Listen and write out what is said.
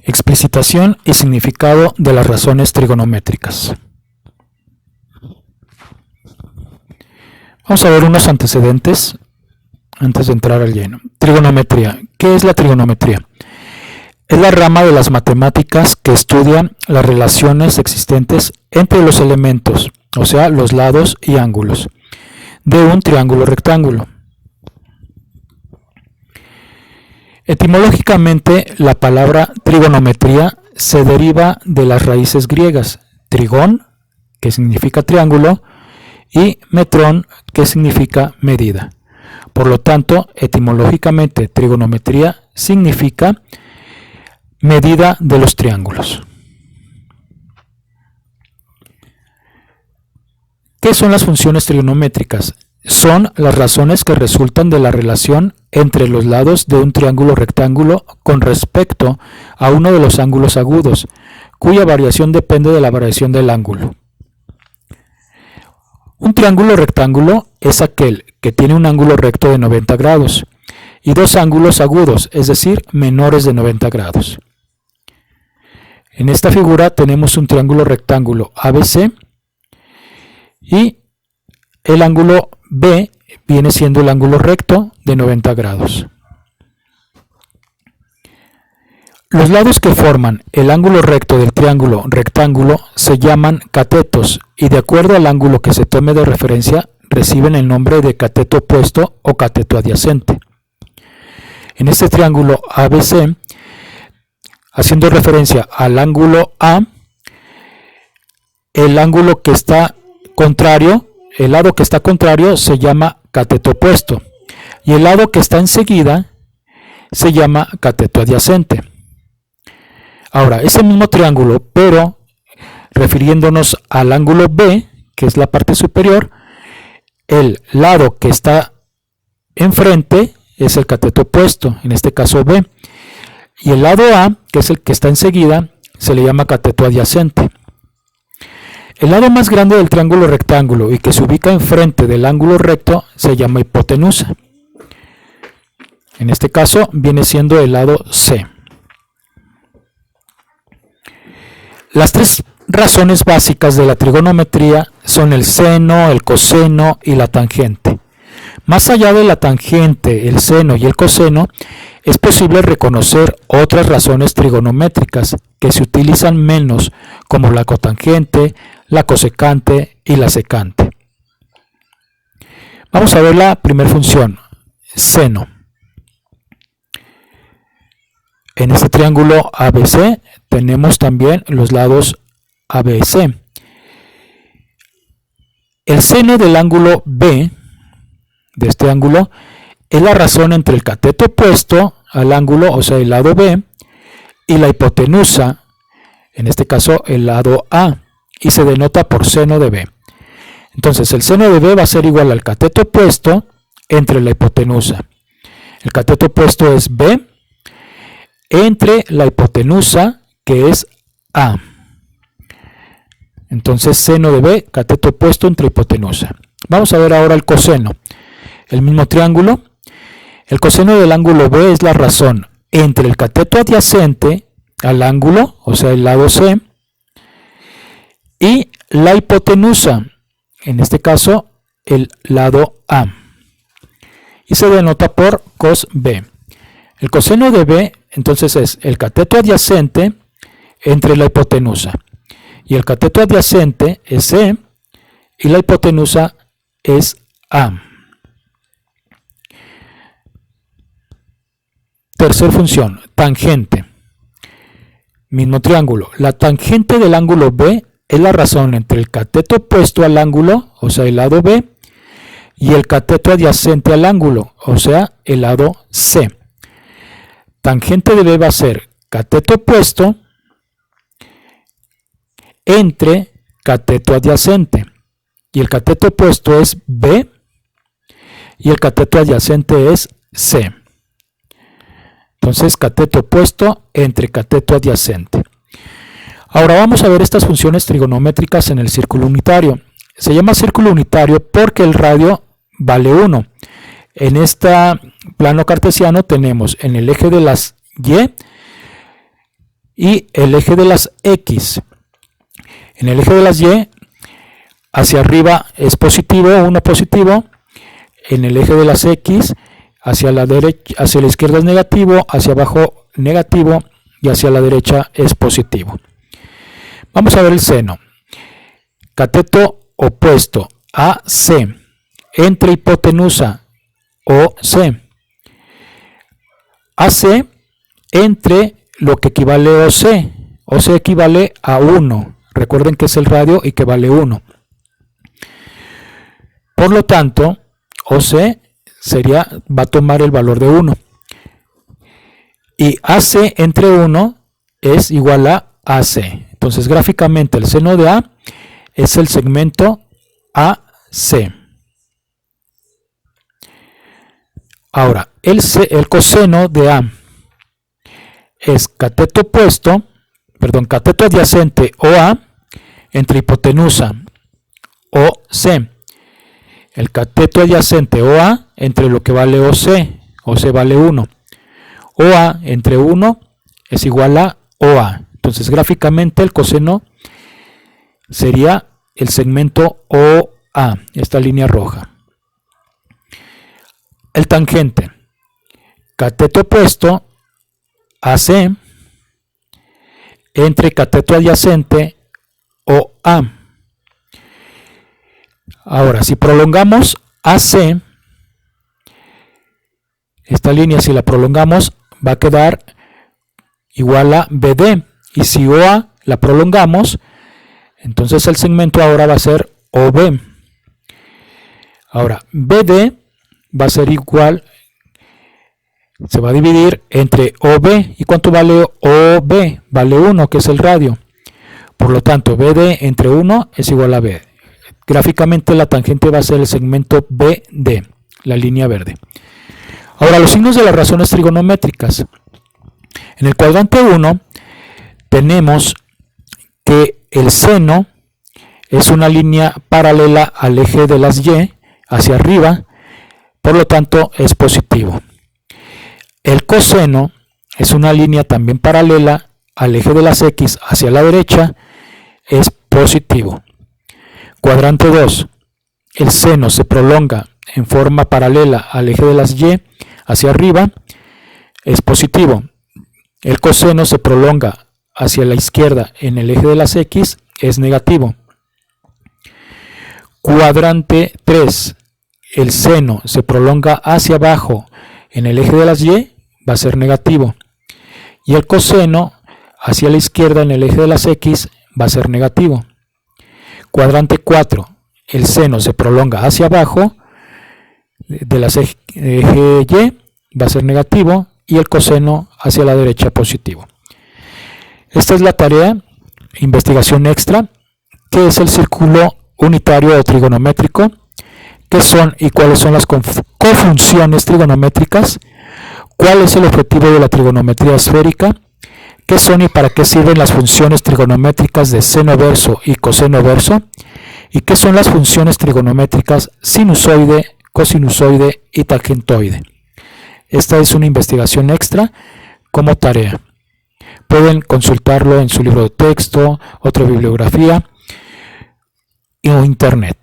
Explicitación y significado de las razones trigonométricas. Vamos a ver unos antecedentes antes de entrar al lleno. Trigonometría. ¿Qué es la trigonometría? Es la rama de las matemáticas que estudia las relaciones existentes entre los elementos, o sea, los lados y ángulos, de un triángulo rectángulo. Etimológicamente, la palabra trigonometría se deriva de las raíces griegas, trigón, que significa triángulo, y metrón, que significa medida. Por lo tanto, etimológicamente, trigonometría significa medida de los triángulos. ¿Qué son las funciones trigonométricas? Son las razones que resultan de la relación entre los lados de un triángulo rectángulo con respecto a uno de los ángulos agudos, cuya variación depende de la variación del ángulo. Un triángulo rectángulo es aquel que tiene un ángulo recto de 90 grados y dos ángulos agudos, es decir, menores de 90 grados. En esta figura tenemos un triángulo rectángulo ABC y el ángulo B viene siendo el ángulo recto de 90 grados. Los lados que forman el ángulo recto del triángulo rectángulo se llaman catetos y de acuerdo al ángulo que se tome de referencia reciben el nombre de cateto opuesto o cateto adyacente. En este triángulo ABC, haciendo referencia al ángulo A, el ángulo que está contrario, el lado que está contrario se llama cateto opuesto y el lado que está enseguida se llama cateto adyacente. Ahora, ese mismo triángulo, pero refiriéndonos al ángulo B, que es la parte superior, el lado que está enfrente es el cateto opuesto, en este caso B, y el lado A, que es el que está enseguida, se le llama cateto adyacente. El lado más grande del triángulo rectángulo y que se ubica enfrente del ángulo recto se llama hipotenusa. En este caso viene siendo el lado C. Las tres razones básicas de la trigonometría son el seno, el coseno y la tangente. Más allá de la tangente, el seno y el coseno, es posible reconocer otras razones trigonométricas que se utilizan menos, como la cotangente, la cosecante y la secante. Vamos a ver la primera función, seno. En este triángulo ABC tenemos también los lados ABC. El seno del ángulo B, de este ángulo, es la razón entre el cateto opuesto al ángulo, o sea, el lado B, y la hipotenusa, en este caso el lado A, y se denota por seno de B. Entonces, el seno de B va a ser igual al cateto opuesto entre la hipotenusa. El cateto opuesto es B entre la hipotenusa, que es A. Entonces, seno de B, cateto opuesto entre hipotenusa. Vamos a ver ahora el coseno. El mismo triángulo. El coseno del ángulo B es la razón entre el cateto adyacente al ángulo, o sea, el lado C, y la hipotenusa, en este caso, el lado A. Y se denota por cos B. El coseno de B, entonces, es el cateto adyacente entre la hipotenusa. Y el cateto adyacente es C y la hipotenusa es A. Tercera función, tangente. Mismo triángulo. La tangente del ángulo B es la razón entre el cateto opuesto al ángulo, o sea, el lado B, y el cateto adyacente al ángulo, o sea, el lado C. Tangente de B va a ser cateto opuesto entre cateto adyacente. Y el cateto opuesto es B y el cateto adyacente es C. Entonces, cateto opuesto entre cateto adyacente. Ahora vamos a ver estas funciones trigonométricas en el círculo unitario. Se llama círculo unitario porque el radio vale 1. En este plano cartesiano tenemos en el eje de las y el eje de las X. En el eje de las Y, hacia arriba es positivo, 1 positivo. En el eje de las X, hacia la izquierda es negativo, hacia abajo negativo y hacia la derecha es positivo. Vamos a ver el seno. Cateto opuesto AC entre hipotenusa OC. AC entre lo que equivale a OC. OC equivale a 1. Recuerden que es el radio y que vale 1. Por lo tanto, OC va a tomar el valor de 1. Y AC entre 1 es igual a AC. Entonces, gráficamente, el seno de A es el segmento AC. Ahora, el coseno de A es cateto adyacente OA entre hipotenusa OC. El cateto adyacente OA entre lo que vale OC. OC vale 1. OA entre 1 es igual a OA. Entonces, gráficamente, el coseno sería el segmento OA, esta línea roja. El tangente, cateto opuesto AC entre cateto adyacente OA. Ahora, si prolongamos AC, esta línea, si la prolongamos, va a quedar igual a BD. Y si OA la prolongamos, entonces el segmento ahora va a ser OB. Ahora, BD va a ser igual, se va a dividir entre OB. ¿Y cuánto vale OB? Vale 1, que es el radio. Por lo tanto, BD entre 1 es igual a B. Gráficamente la tangente va a ser el segmento BD, la línea verde. Ahora, los signos de las razones trigonométricas. En el cuadrante 1 tenemos que el seno es una línea paralela al eje de las Y hacia arriba, por lo tanto es positivo. El coseno es una línea también paralela al eje de las X hacia la derecha, es positivo. Cuadrante 2, el seno se prolonga en forma paralela al eje de las Y hacia arriba, es positivo. El coseno se prolonga hacia la izquierda en el eje de las X, es negativo. Cuadrante 3, el seno se prolonga hacia abajo en el eje de las Y, va a ser negativo. Y el coseno hacia la izquierda en el eje de las X va a ser negativo. Cuadrante 4, el seno se prolonga hacia abajo de las eje Y, va a ser negativo. Y el coseno hacia la derecha positivo. Esta es la tarea, investigación extra, que es el círculo unitario o trigonométrico, qué son y cuáles son las cofunciones trigonométricas, cuál es el objetivo de la trigonometría esférica, qué son y para qué sirven las funciones trigonométricas de seno verso y coseno verso, y qué son las funciones trigonométricas sinusoide, cosinusoide y tangentoide. Esta es una investigación extra como tarea. Pueden consultarlo en su libro de texto, otra bibliografía o internet.